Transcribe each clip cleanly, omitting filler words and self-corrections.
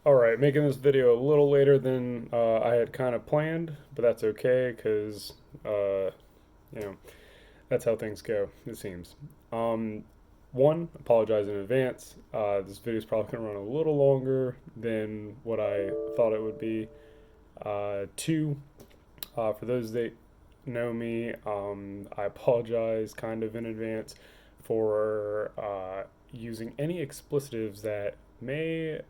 Alright, making this video a little later than I had kind of planned, but that's okay because, uh, you know, that's how things go, it seems. Um, One, apologize in advance. This video is probably going to run a little longer than what I thought it would be. Two, for those that know me, I apologize kind of in advance for using any explicitives that may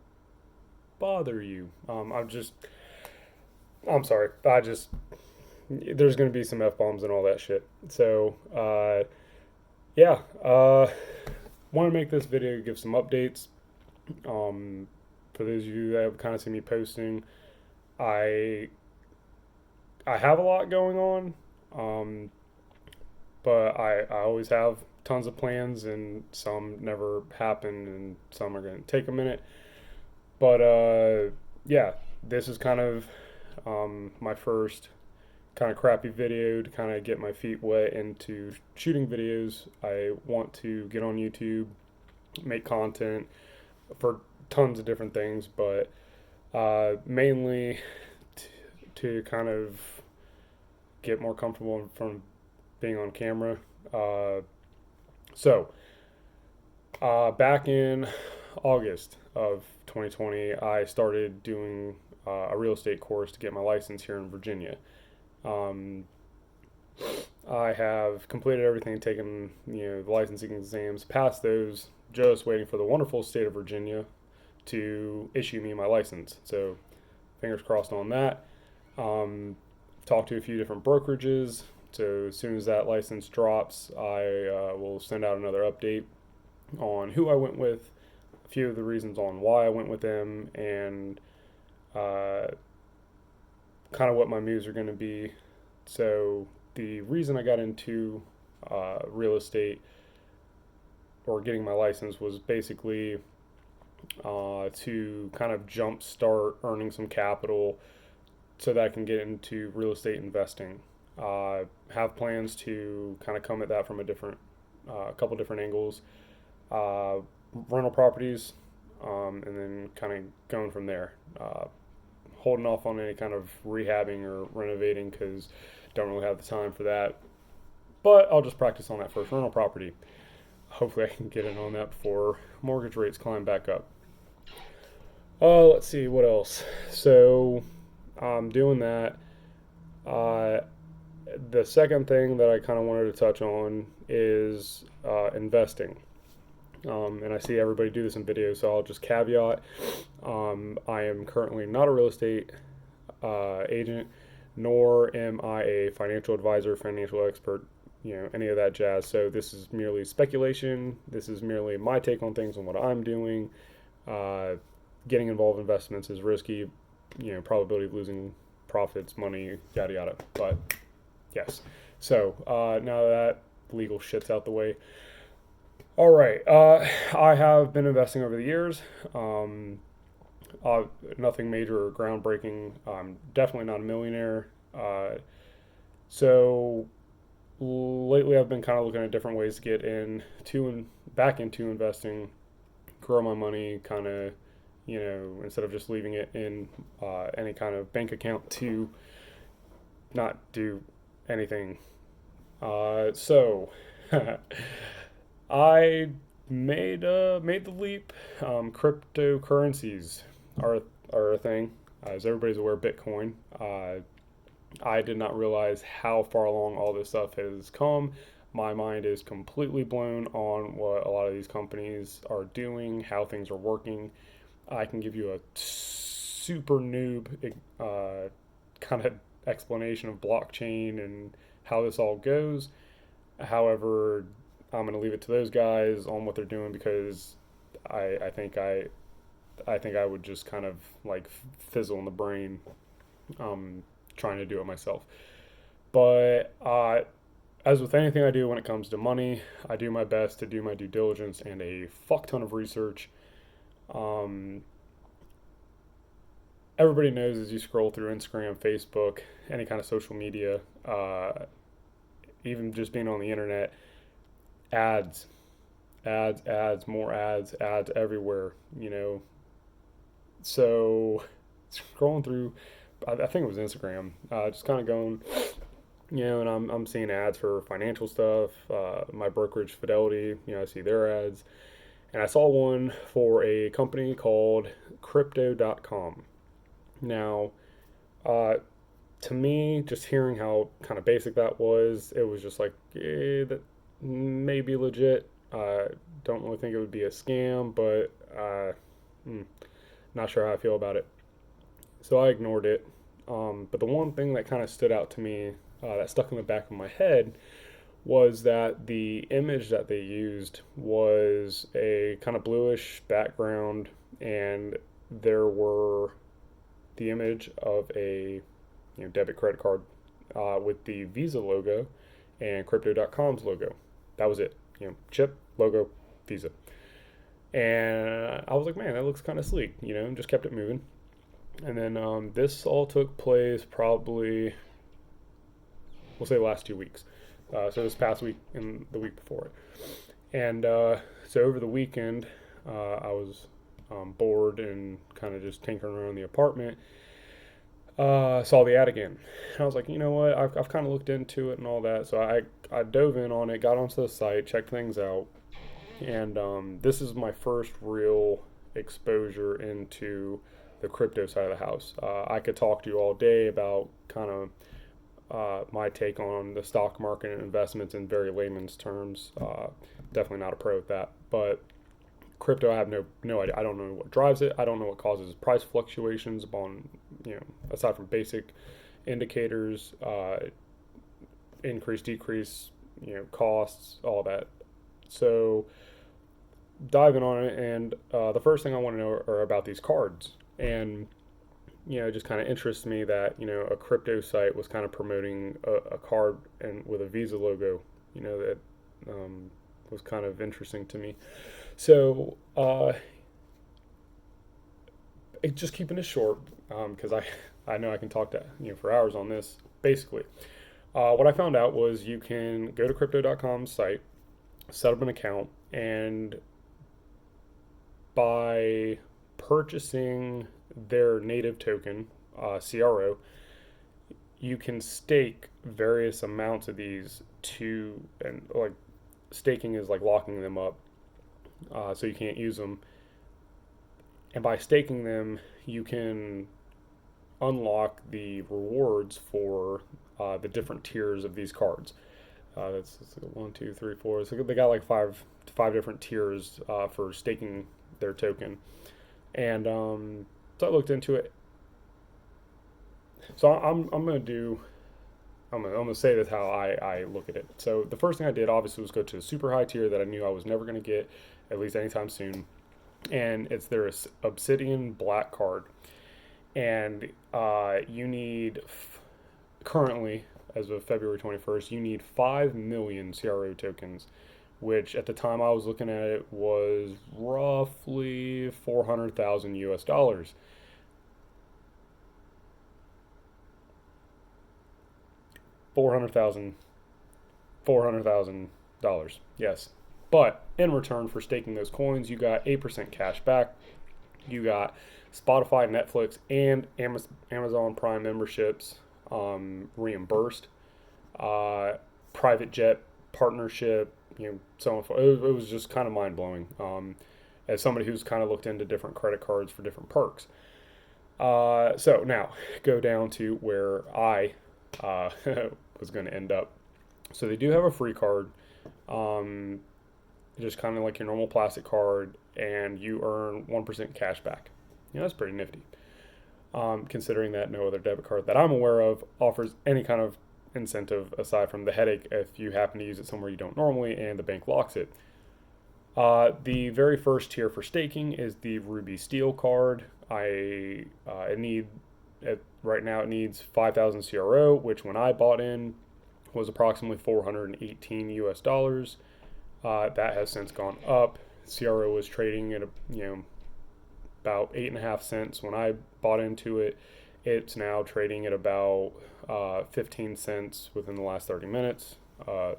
bother you. I'm sorry. There's going to be some F bombs and all that shit. So, yeah, want to make this video, give some updates. Um, for those of you that have kind of seen me posting, I I have a lot going on, um, but I always have tons of plans, and some never happen, and some are going to take a minute. But yeah, this is kind of my first kind of crappy video to kind of get my feet wet into shooting videos. I want to get on YouTube, make content for tons of different things, but mainly t- to kind of get more comfortable from being on camera. Uh, Back in August of 2020, I started doing a real estate course to get my license here in Virginia. Um, I have completed everything, taken the licensing exams, passed those, just waiting for the wonderful state of Virginia to issue me my license. So fingers crossed on that. Talked to a few different brokerages. So as soon as that license drops, I will send out another update on who I went with, a few of the reasons on why I went with them, and uh, kind of what my moves are going to be. So the reason I got into real estate or getting my license was basically to kind of jumpstart earning some capital so that I can get into real estate investing. Have plans to kind of come at that from a couple different angles. Uh, Rental properties, and then kind of going from there. Holding off on any kind of rehabbing or renovating because don't really have the time for that. But I'll just practice on that first rental property. Hopefully, I can get in on that before mortgage rates climb back up. Let's see what else. So I'm doing that. Uh, the second thing that I kind of wanted to touch on is investing. And I see everybody do this in videos, so I'll just caveat. I am currently not a real estate agent, nor am I a financial advisor, financial expert, any of that jazz. So this is merely speculation. This is merely my take on things and what I'm doing. Uh, Getting involved in investments is risky, probability of losing profits, money, yada yada. But yes. So now that legal shit's out the way, all right. I have been investing over the years. Um, Nothing major or groundbreaking. I'm definitely not a millionaire. So lately, I've been kind of looking at different ways to get back into investing, grow my money, kind of, instead of just leaving it in any kind of bank account to not do anything. So I made the leap. Cryptocurrencies are are a thing. As everybody's aware, Bitcoin. I did not realize how far along all this stuff has come. My mind is completely blown on what a lot of these companies are doing, how things are working. I can give you a super noob kind of explanation of blockchain and how this all goes. However, I'm going to leave it to those guys on what they're doing because I think I think I would just kind of like fizzle in the brain trying to do it myself. But as with anything I do when it comes to money, I do my best to do my due diligence and a fuck ton of research. Um, Everybody knows as you scroll through Instagram, Facebook, any kind of social media, even just being on the internet, ads, ads, more ads, ads everywhere. So scrolling through, I think it was Instagram, just kind of going, and I'm seeing ads for financial stuff, my brokerage Fidelity, I see their ads, and I saw one for a company called Crypto.com. Now, uh, to me, just hearing how kind of basic that was, it was just like, that may be legit. Don't really think it would be a scam, but not sure how I feel about it. So I ignored it. But the one thing that kind of stood out to me, that stuck in the back of my head, was that the image that they used was a kind of bluish background, and there were the image of a debit credit card with the Visa logo and Crypto.com's logo. That was it. Chip, logo, Visa. And I was like, man, that looks kind of sleek, and just kept it moving. And then this all took place probably, we'll say, the last 2 weeks. So this past week and the week before it. And so over the weekend, I was bored and kind of just tinkering around the apartment. Saw the ad again. And I was like, you know what? I've kind of looked into it and all that. So I dove in on it, got onto the site, checked things out. And this is my first real exposure into the crypto side of the house. I could talk to you all day about kind of my take on the stock market and investments in very layman's terms. Definitely not a pro at that, but crypto, I have no idea. I don't know what drives it. I don't know what causes price fluctuations upon, aside from basic indicators, increase, decrease, costs, all that. So diving on it, and the first thing I want to know are about these cards. And it just kind of interests me that a crypto site was kind of promoting a card and with a Visa logo. That was kind of interesting to me. So just keeping it short, because I know I can talk to for hours on this. Basically, what I found out was you can go to Crypto.com's site, set up an account, and by purchasing their native token, CRO, you can stake various amounts of these and like staking is like locking them up, so you can't use them. And by staking them, you can unlock the rewards for the different tiers of these cards. That's 1, 2, 3, 4. So they got like five different tiers for staking their token. And so I looked into it. So I'm gonna say this how I look at it. So the first thing I did obviously was go to a super high tier that I knew I was never gonna get, at least anytime soon, and it's their Obsidian Black card. And you need currently, as of February 21st, you need 5 million CRO tokens, which at the time I was looking at it was roughly 400,000 US dollars. 400,000 $400,000. Yes. But in return for staking those coins, you got 8% cash back. You got Spotify, Netflix, and Amazon Prime memberships reimbursed. Private jet partnership, so on and so forth. It was just kind of mind blowing. As somebody who's kind of looked into different credit cards for different perks. So now go down to where I was going to end up. So they do have a free card, just kind of like your normal plastic card, and you earn 1% cash back. That's pretty nifty, considering that no other debit card that I'm aware of offers any kind of incentive aside from the headache if you happen to use it somewhere you don't normally and the bank locks it. The very first tier for staking is the Ruby Steel card. Right now it needs 5,000 CRO, which when I bought in was approximately 418 US dollars. That has since gone up. CRO was trading at about 8.5 cents when I bought into it. It's now trading at about 15 cents within the last 30 minutes. So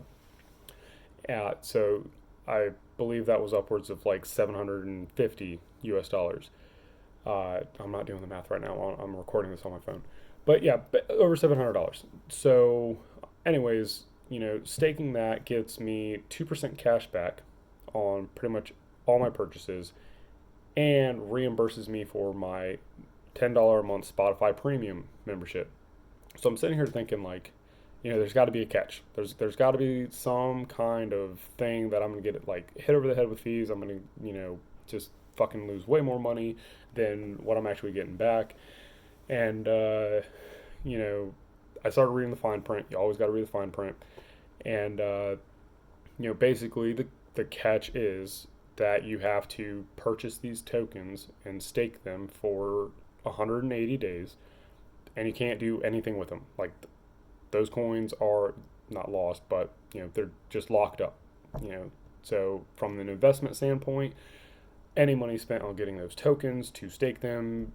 I believe that was upwards of like 750 US dollars. I'm not doing the math right now. I'm recording this on my phone. But yeah, over $700. So, anyways, staking that gets me 2% cash back on pretty much all my purchases and reimburses me for my $10 a month Spotify premium membership. So I'm sitting here thinking like, there's got to be a catch. There's got to be some kind of thing that I'm gonna get like hit over the head with fees. I'm gonna just fucking lose way more money than what I'm actually getting back. And I started reading the fine print. You always got to read the fine print. And basically the catch is that you have to purchase these tokens and stake them for 180 days, and you can't do anything with them. Like those coins are not lost, but they're just locked up. So from an investment standpoint, any money spent on getting those tokens to stake them,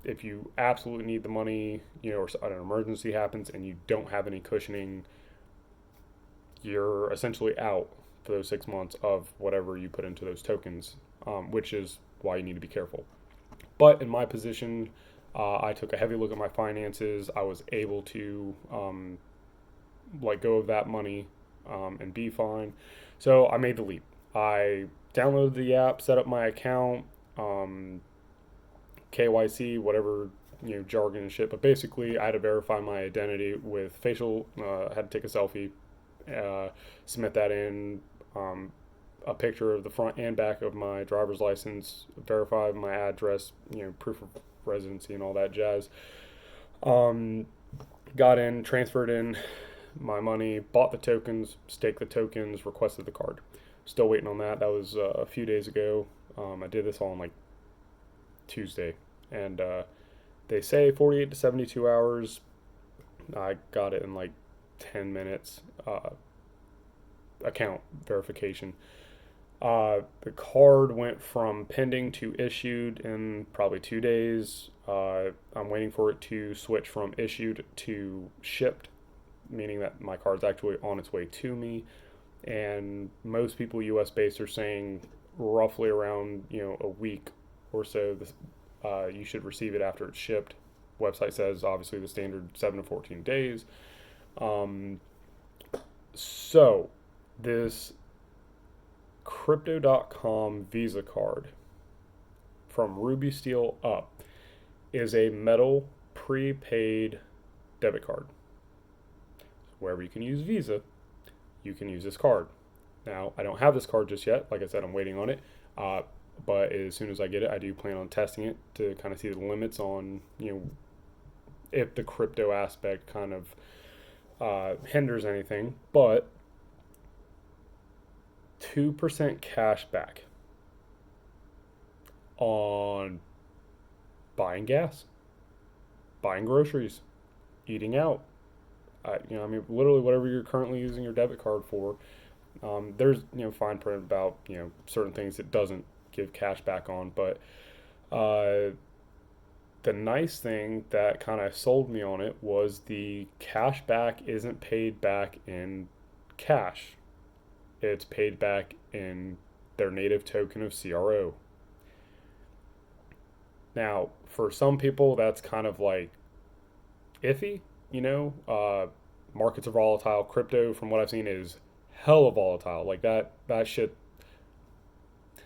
if you absolutely need the money, or an emergency happens and you don't have any cushioning, you're essentially out for those 6 months of whatever you put into those tokens, which is why you need to be careful. But in my position, I took a heavy look at my finances. I was able to let go of that money and be fine. So I made the leap. I downloaded the app, set up my account, KYC, whatever jargon and shit. But basically, I had to verify my identity with facial. Had to take a selfie, submit that in, a picture of the front and back of my driver's license, verify my address, proof of residency and all that jazz. Got in, transferred in my money, bought the tokens, staked the tokens, requested the card. Still waiting on that. That was a few days ago. I did this all on like Tuesday, and they say 48 to 72 hours. I got it in like 10 minutes. Account verification. The card went from pending to issued in probably 2 days. I'm waiting for it to switch from issued to shipped, meaning that my card's actually on its way to me. And most people US based are saying roughly around a week or so. You should receive it after it's shipped. Website says obviously the standard 7 to 14 days. So this Crypto.com Visa card from Ruby Steel up is a metal prepaid debit card. Wherever you can use Visa, you can use this card. Now, I don't have this card just yet. Like I said, I'm waiting on it. But as soon as I get it, I do plan on testing it to kind of see the limits on, if the crypto aspect kind of hinders anything. But 2% cash back on buying gas, buying groceries, eating out. Literally whatever you're currently using your debit card for. There's fine print about certain things it doesn't give cash back on, but the nice thing that kind of sold me on it was the cash back isn't paid back in cash. It's paid back in their native token of CRO. Now, for some people, that's kind of like iffy, markets are volatile. Crypto, from what I've seen, is hella volatile. Like that shit.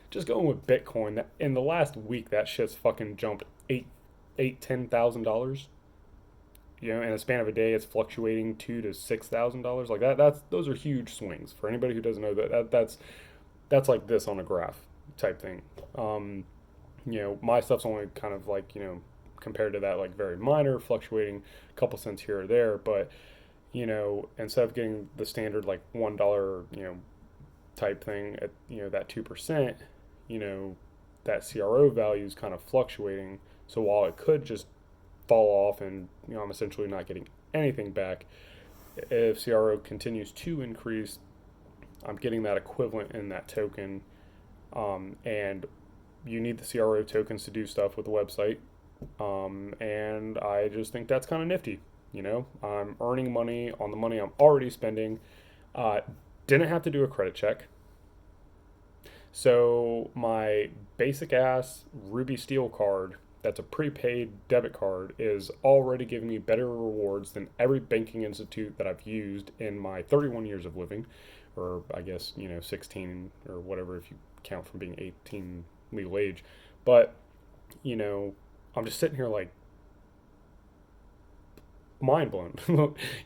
Just going with Bitcoin, that in the last week, that shit's fucking jumped $10,000. In a span of a day, it's fluctuating $2,000 to $6,000. Like those are huge swings. For anybody who doesn't know that's like this on a graph type thing. My stuff's only kind of like compared to that, like very minor, fluctuating a couple cents here or there. But instead of getting the standard like $1 type thing at that 2%, that CRO value is kind of fluctuating. So while it could just fall off and I'm essentially not getting anything back, if CRO continues to increase, I'm getting that equivalent in that token. And you need the CRO tokens to do stuff with the website. And I just think that's kind of nifty. I'm earning money on the money I'm already spending. Didn't have to do a credit check. So my basic ass Ruby Steel card, that's a prepaid debit card, is already giving me better rewards than every banking institute that I've used in my 31 years of living, or I guess, 16 or whatever if you count from being 18 legal age. But, you know, I'm just sitting here like mind blown.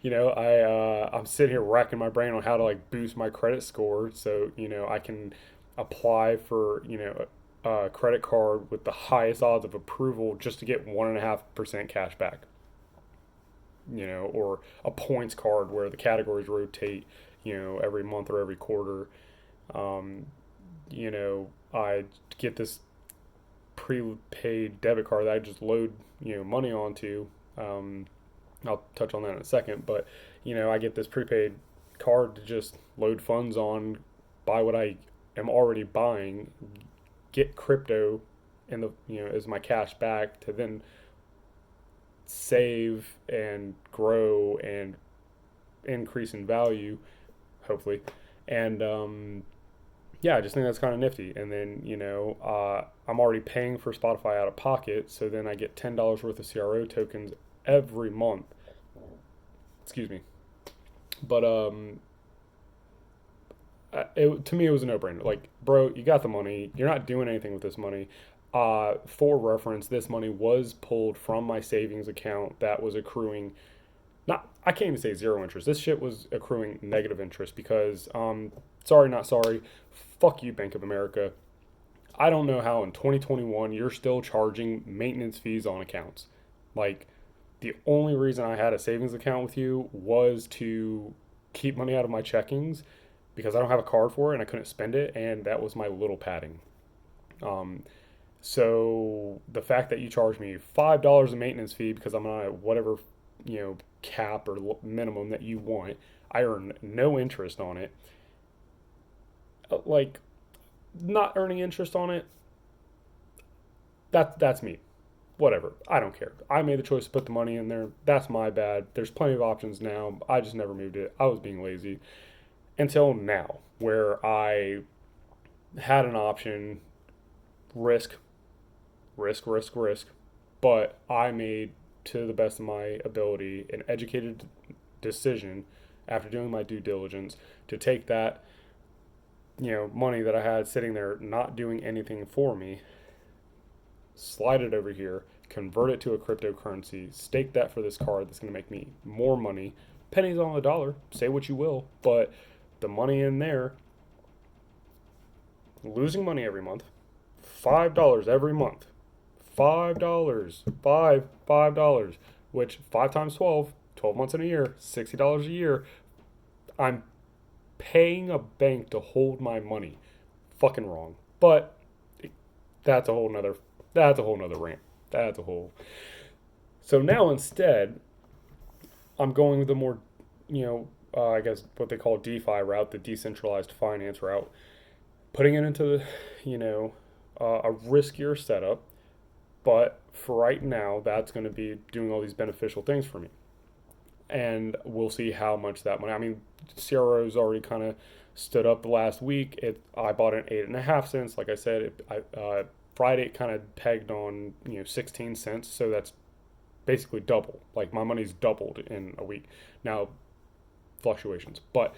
I'm sitting here racking my brain on how to like boost my credit score so I can apply for a credit card with the highest odds of approval just to get 1.5% cash back. Or a points card where the categories rotate, every month or every quarter. Um, I get this prepaid debit card that I just load, money onto. I'll touch on that in a second, but I get this prepaid card to just load funds on, buy what I am already buying, get crypto and as my cash back to then save and grow and increase in value, hopefully. And yeah, I just think that's kind of nifty. And then I'm already paying for Spotify out of pocket, so then I get $10 worth of CRO tokens every month. Excuse me. But to me, it was a no-brainer. Like, bro, you got the money. You're not doing anything with this money. For reference, this money was pulled from my savings account that was accruing. Not, I can't even say zero interest. This shit was accruing negative interest because, sorry, not sorry. Fuck you, Bank of America. I don't know how in 2021 you're still charging maintenance fees on accounts. Like, the only reason I had a savings account with you was to keep money out of my checkings because I don't have a card for it and I couldn't spend it, and that was my little padding. Um, so the fact that you charge me $5 a maintenance fee because I'm on a whatever cap or minimum that you want, I earn no interest on it. Like, not earning interest on it, that's me. Whatever. I don't care. I made the choice to put the money in there. That's my bad. There's plenty of options now. I just never moved it. I was being lazy until now, where I had an option, risk, risk, risk, risk, but I made, to the best of my ability, an educated decision after doing my due diligence to take that, money that I had sitting there not doing anything for me, slide it over here, convert it to a cryptocurrency, stake that for this card that's going to make me more money, pennies on the dollar, say what you will, but the money in there, losing money every month, $5 every month, $5, which 5 times 12 months in a year, $60 a year. I'm paying a bank to hold my money. Fucking wrong. But that's a whole nother rant. That's a whole. So now instead, I'm going with the more, I guess what they call DeFi route, the decentralized finance route, putting it into the, a riskier setup. But for right now, that's going to be doing all these beneficial things for me. And we'll see how much that money. I mean, CRO's already kind of stood up the last week. I bought it at 8.5 cents. Like I said, Friday it kind of pegged on 16 cents. So that's basically double. Like my money's doubled in a week. Now, fluctuations. But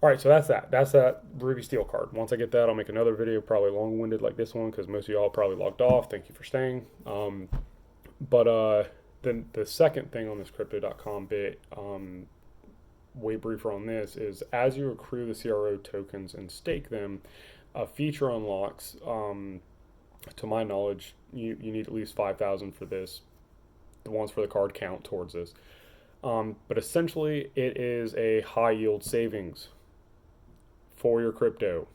all right, so that's that. That's that Ruby Steel card. Once I get that, I'll make another video, probably long-winded like this one, because most of y'all probably logged off. Thank you for staying. But then the second thing on this Crypto.com bit, way briefer on this, is as you accrue the CRO tokens and stake them, a feature unlocks. To my knowledge, you need at least 5,000 for this. The ones for the card count towards this. But essentially, it is a high yield savings for your crypto.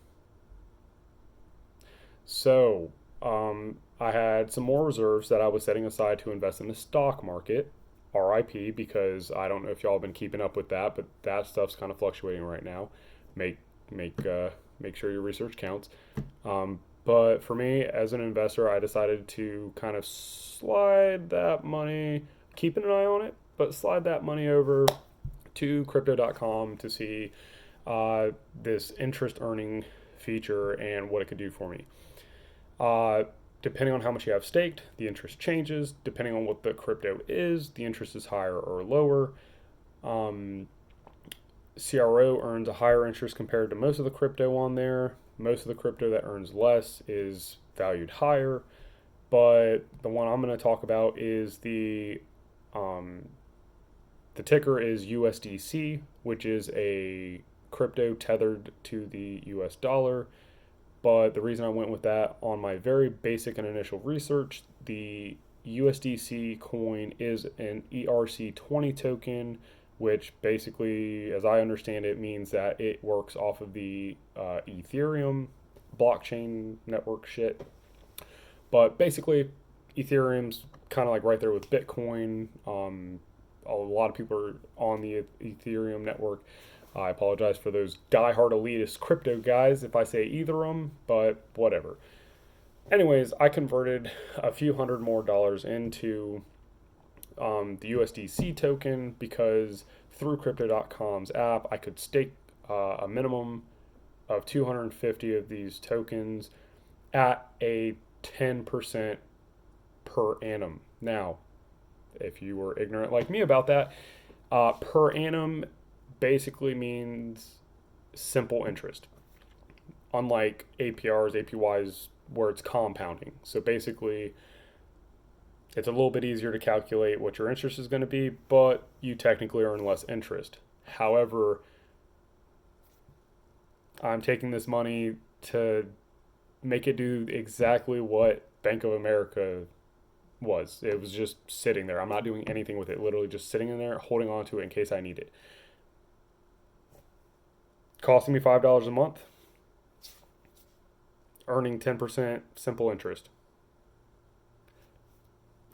So, I had some more reserves that I was setting aside to invest in the stock market, RIP, because I don't know if y'all have been keeping up with that, but that stuff's kind of fluctuating right now. Make sure your research counts. But for me, as an investor, I decided to kind of slide that money, keeping an eye on it, but slide that money over to Crypto.com to see this interest earning feature and what it could do for me. Depending on how much you have staked, the interest changes. Depending on what the crypto is, the interest is higher or lower. CRO earns a higher interest compared to most of the crypto on there. Most of the crypto that earns less is valued higher. But the one I'm going to talk about is the ticker is USDC, which is a crypto tethered to the US dollar. But the reason I went with that, on my very basic and initial research, the USDC coin is an ERC20 token, which basically, as I understand it, means that it works off of the Ethereum blockchain network shit. But basically, Ethereum's kind of like right there with Bitcoin. A lot of people are on the Ethereum network. I apologize for those diehard elitist crypto guys if I say either of them, but whatever. Anyways, I converted a few $100 more into the USDC token because through Crypto.com's app, I could stake a minimum of 250 of these tokens at a 10% per annum. Now, if you were ignorant like me about that, per annum basically means simple interest, unlike APRs, APYs, where it's compounding. So basically, it's a little bit easier to calculate what your interest is going to be, but you technically earn less interest. However, I'm taking this money to make it do exactly what Bank of America was. It was just sitting there. I'm not doing anything with it. Literally just sitting in there, holding on to it in case I need it. Costing me $5 a month. Earning 10% simple interest.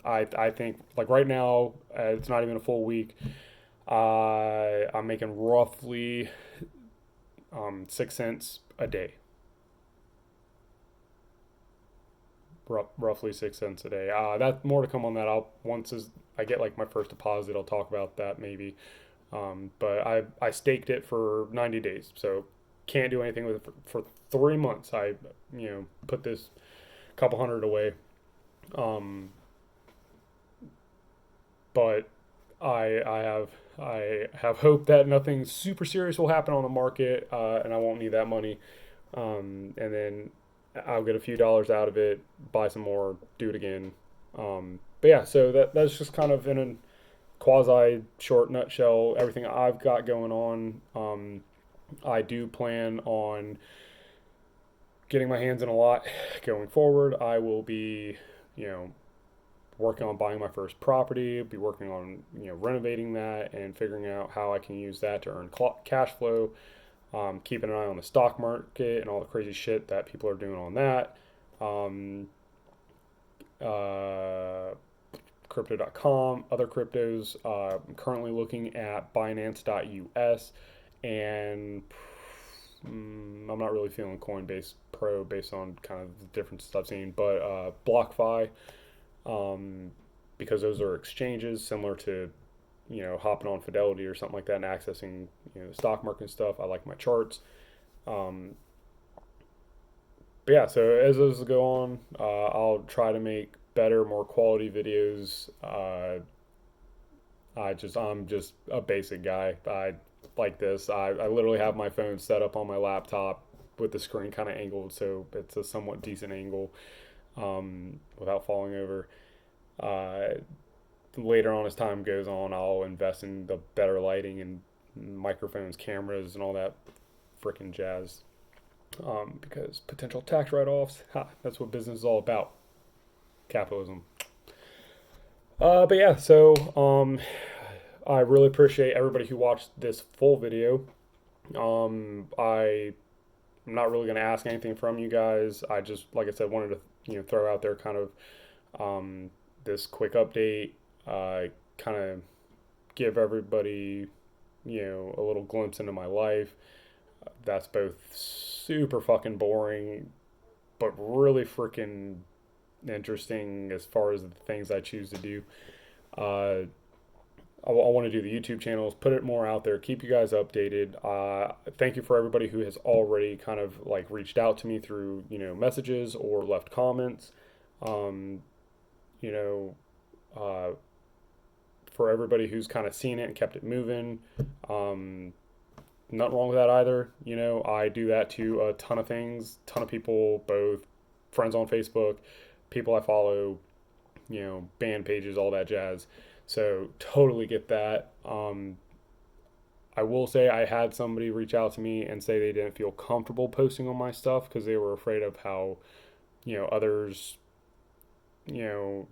I think, like right now, it's not even a full week. I'm making roughly 6 cents a day. Roughly 6 cents a day. That more to come on that. Once I get like my first deposit, I'll talk about that maybe. But I staked it for 90 days, so can't do anything with it for 3 months. I put this couple hundred away. But I have hope that nothing super serious will happen on the market, and I won't need that money. And then I'll get a few dollars out of it, buy some more, do it again. But yeah, so that's just kind of in a quasi short nutshell everything I've got going on. I do plan on getting my hands in a lot going forward. I will be, working on buying my first property, be working on, renovating that and figuring out how I can use that to earn cash flow. Keeping an eye on the stock market and all the crazy shit that people are doing on that. Crypto.com, other cryptos. I'm currently looking at Binance.us, and I'm not really feeling Coinbase Pro based on kind of the different stuff I've seen, but BlockFi, because those are exchanges similar to hopping on Fidelity or something like that and accessing, the stock market and stuff. I like my charts. But yeah, so as those go on, I'll try to make better, more quality videos. I'm just a basic guy. I like this. I literally have my phone set up on my laptop with the screen kind of angled, so it's a somewhat decent angle, without falling over. Later on, as time goes on, I'll invest in the better lighting and microphones, cameras, and all that freaking jazz. Because potential tax write-offs, that's what business is all about. Capitalism. But yeah, so I really appreciate everybody who watched this full video. I'm not really going to ask anything from you guys. I just, like I said, wanted to throw out there kind of this quick update. Kind of give everybody, a little glimpse into my life. That's both super fucking boring, but really freaking interesting as far as the things I choose to do. I want to do the YouTube channels, put it more out there, keep you guys updated. Thank you for everybody who has already kind of like reached out to me through, messages or left comments. Um, you know, uh, for everybody who's kind of seen it and kept it moving. Um, Nothing wrong with that either. I do that to a ton of things, ton of people, both friends on Facebook, people I follow, band pages, all that jazz. So totally get that. I will say I had somebody reach out to me and say they didn't feel comfortable posting on my stuff because they were afraid of how, others, you know,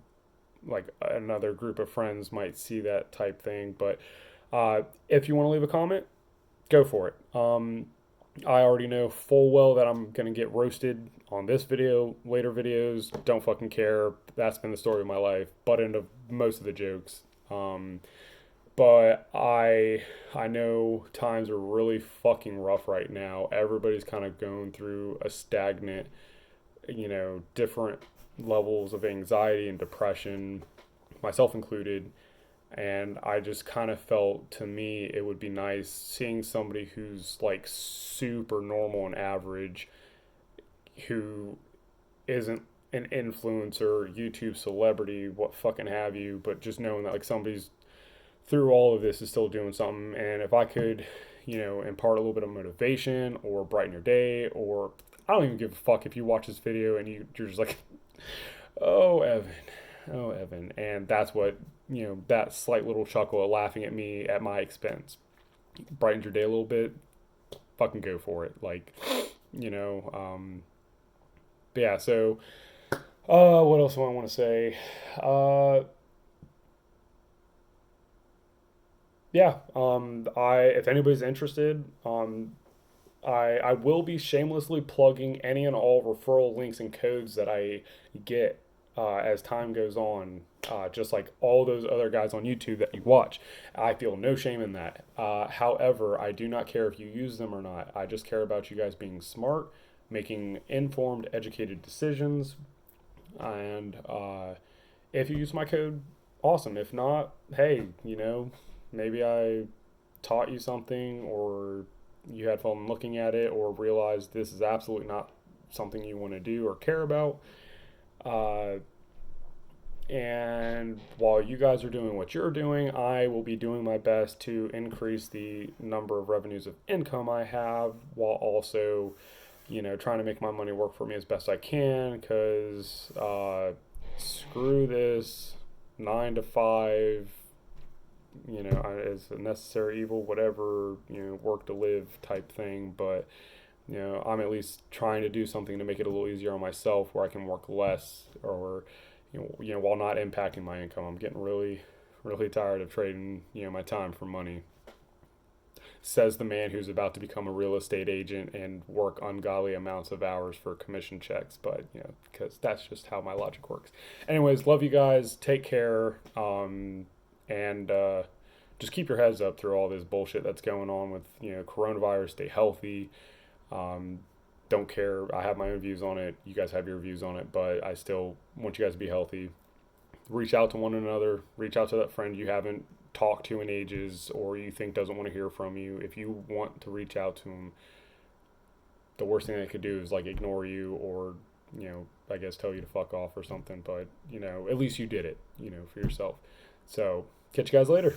like another group of friends might see that type thing. But if you want to leave a comment, go for it. I already know full well that I'm going to get roasted on this video, later videos. Don't fucking care. That's been the story of my life. Butt into most of the jokes. But I know times are really fucking rough right now. Everybody's kind of going through a stagnant, different levels of anxiety and depression, myself included. And I just kind of felt, to me, it would be nice seeing somebody who's like super normal and average, who isn't an influencer, YouTube celebrity, what fucking have you, but just knowing that like somebody's through all of this is still doing something. And if I could, impart a little bit of motivation or brighten your day, or I don't even give a fuck if you watch this video and you're just like, oh, Evan, oh, Evan. And that's what, that slight little chuckle at laughing at me at my expense brightens your day a little bit. Fucking go for it. Like, but yeah, so, what else do I want to say? Yeah, if anybody's interested, I will be shamelessly plugging any and all referral links and codes that I get as time goes on, just like all those other guys on YouTube that you watch. I feel no shame in that. However, I do not care if you use them or not. I just care about you guys being smart, making informed, educated decisions, and if you use my code, awesome. If not, hey, maybe I taught you something, or you had fun looking at it, or realized this is absolutely not something you want to do or care about. Uh, and while you guys are doing what you're doing, I will be doing my best to increase the number of revenues of income I have, while also, trying to make my money work for me as best I can. Because screw this 9 to 5, as a necessary evil, whatever, work to live type thing. But, I'm at least trying to do something to make it a little easier on myself, where I can work less, or, while not impacting my income. I'm getting really, really tired of trading, my time for money. Says the man who's about to become a real estate agent and work ungodly amounts of hours for commission checks. But, because that's just how my logic works. Anyways, love you guys. Take care. And just keep your heads up through all this bullshit that's going on with, coronavirus. Stay healthy. Don't care. I have my own views on it. You guys have your views on it, but I still want you guys to be healthy. Reach out to one another. Reach out to that friend you haven't talked to in ages, or you think doesn't want to hear from you. If you want to reach out to them, the worst thing they could do is like ignore you, or, I guess tell you to fuck off or something. But, at least you did it, for yourself. So catch you guys later.